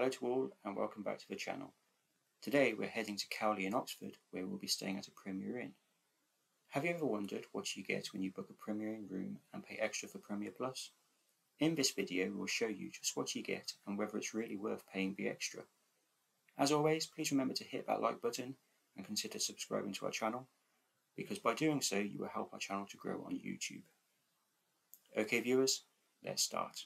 Hello to all and welcome back to the channel. Today we're heading to Cowley in Oxford, where we'll be staying at a Premier Inn. Have you ever wondered what you get when you book a Premier Inn room and pay extra for Premier Plus? In this video we will show you just what you get and whether it's really worth paying the extra. As always, please remember to hit that like button and consider subscribing to our channel, because by doing so you will help our channel to grow on YouTube. Okay viewers, let's start.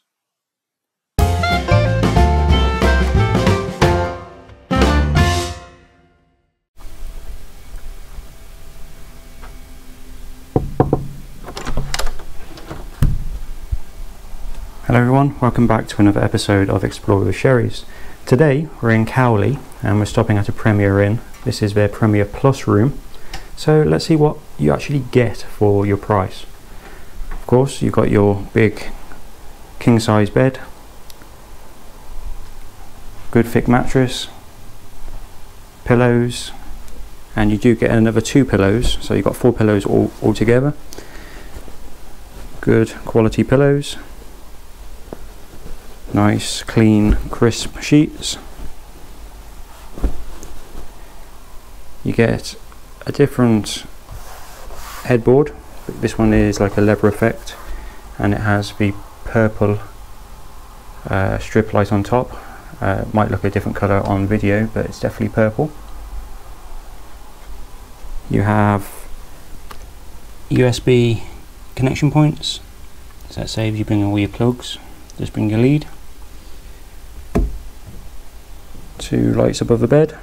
Hello everyone, welcome back to another episode of Explore with Sherries. Today we're in Cowley and we're stopping at a Premier Inn. This is their Premier Plus room. So let's see what you actually get for your price. Of course, you've got your big king size bed, good thick mattress, pillows, and you do get another 2 pillows, so you've got 4 pillows all together. Good quality pillows. Nice, clean, crisp sheets. You get a different headboard. This one is like a leather effect and it has the purple strip light on top. Might look a different colour on video, but it's definitely purple. You have USB connection points, so that saves you bringing all your plugs. Just bring your lead. 2 lights above the bed.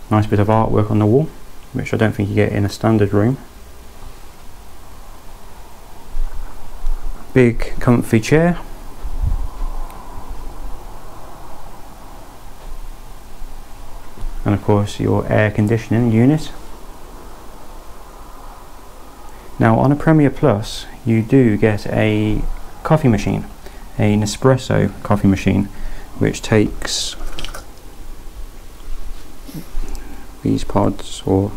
Nice bit of artwork on the wall, which I don't think you get in a standard room. Big comfy chair. And of course your air conditioning unit. Now on a Premier Plus you do get a coffee machine, an espresso coffee machine, which takes these pods, or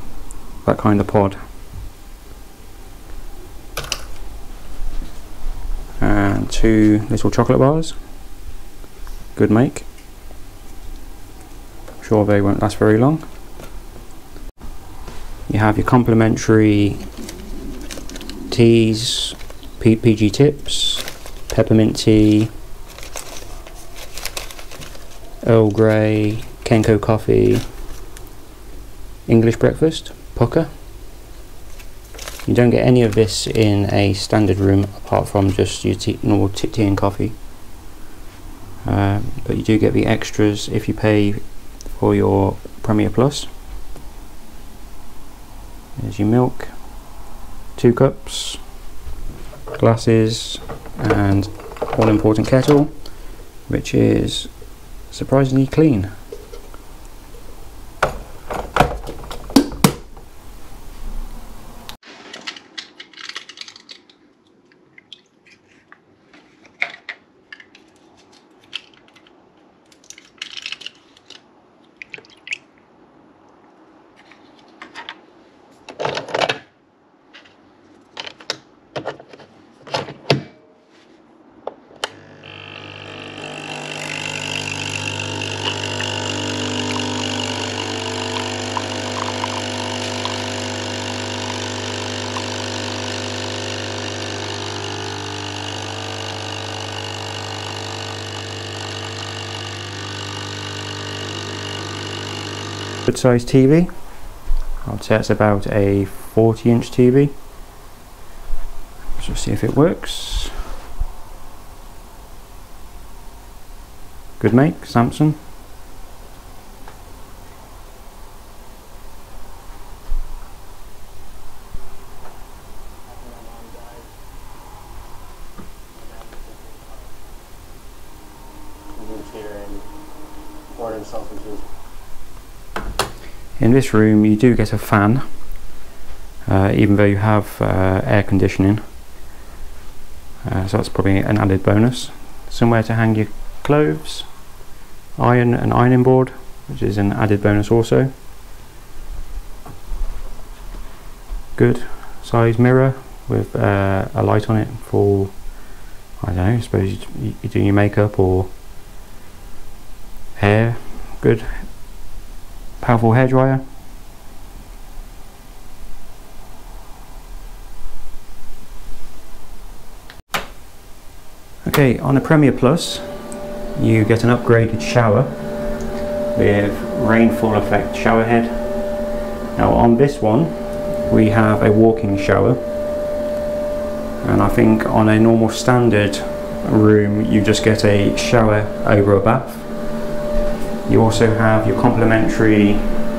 that kind of pod, and 2 little chocolate bars. Good make. I'm sure they won't last very long. You have your complimentary teas, PG tips, peppermint tea, Earl Grey, Kenko coffee, English breakfast, pucker. You don't get any of this in a standard room apart from just your normal tea and coffee, but you do get the extras if you pay for your Premier Plus. There's your milk, 2 cups, glasses, and all important kettle, which is surprisingly clean. Good size TV. I'd say it's about a 40-inch TV. Let's just see if it works. Good make, Samsung. In this room you do get a fan, even though you have air conditioning, so that's probably an added bonus. Somewhere to hang your clothes, an ironing board, which is an added bonus also. Good size mirror with a light on it for, I don't know, I suppose you're doing your makeup or good powerful hairdryer. Okay, on a Premier Plus you get an upgraded shower with rainfall effect shower head. Now on this one we have a walk-in shower, and I think on a normal standard room you just get a shower over a bath. You also have your complimentary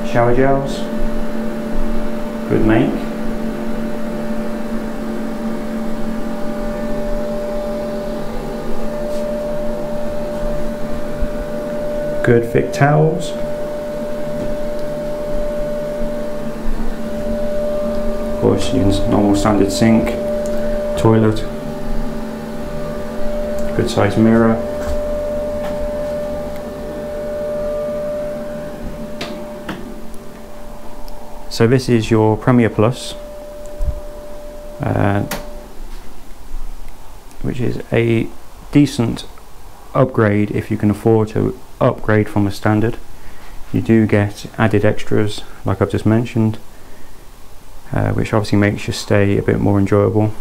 shower gels, good make. Good thick towels. Of course, your normal standard sink, toilet, good sized mirror. So this is your Premier Plus, which is a decent upgrade if you can afford to upgrade from a standard. You do get added extras like I've just mentioned, which obviously makes your stay a bit more enjoyable.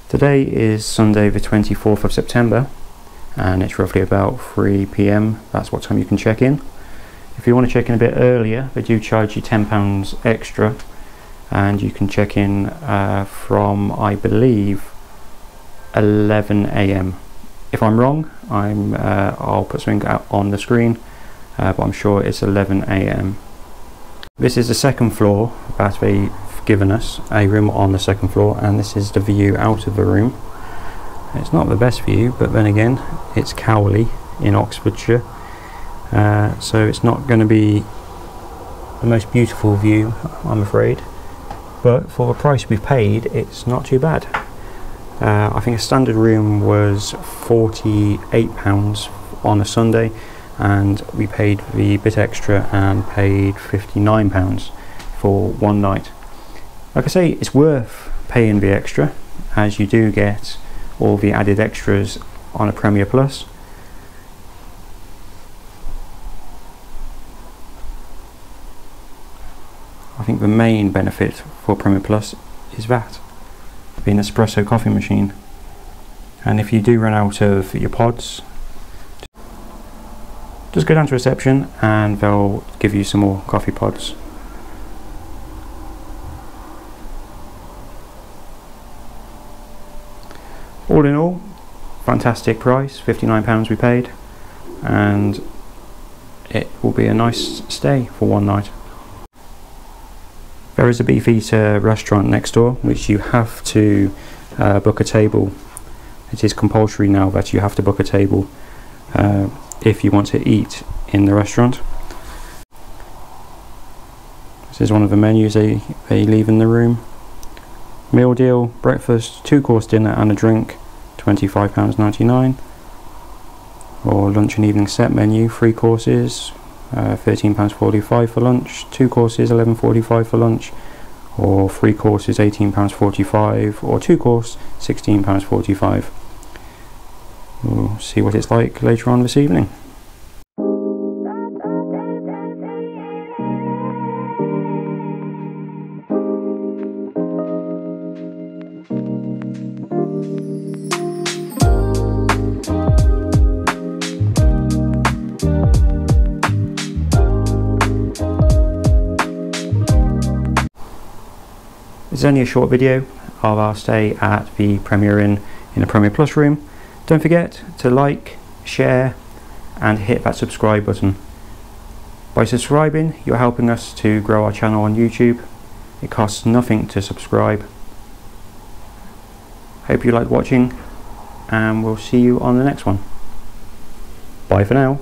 Today is Sunday the 24th of September and it's roughly about 3 PM. That's what time you can check in. If you want to check in a bit earlier, they do charge you £10 extra, and you can check in from, I believe, 11 AM. If I'm wrong, I'll put something out on the screen, but I'm sure it's 11 AM. This is the second floor that they've given us, a room on the second floor, and this is the view out of the room. It's not the best view, but then again, it's Cowley in Oxfordshire, so it's not going to be the most beautiful view, I'm afraid, but for the price we paid, it's not too bad. I think a standard room was £48 on a Sunday, and we paid the bit extra and paid £59 for one night. Like I say, it's worth paying the extra, as you do get all the added extras on a Premier Plus. I think the main benefit for Premier Plus is that, being an espresso coffee machine. And if you do run out of your pods, just go down to reception and they'll give you some more coffee pods. All in all, fantastic price, £59 we paid, and it will be a nice stay for one night. There is a Beefeater restaurant next door which you have to book a table. It is compulsory now that you have to book a table if you want to eat in the restaurant. This is one of the menus they leave in the room. Meal deal, breakfast, 2-course dinner and a drink, £25.99. Or lunch and evening set menu, 3 courses, £13.45 for lunch, 2 courses, £11.45 for lunch, or 3 courses, £18.45, or 2 course, £16.45. We'll see what it's like later on this evening. It's only a short video of our stay at the Premier Inn in a Premier Plus room. Don't forget to like, share and hit that subscribe button. By subscribing, you're helping us to grow our channel on YouTube. It costs nothing to subscribe. Hope you like watching, and we'll see you on the next one. Bye for now.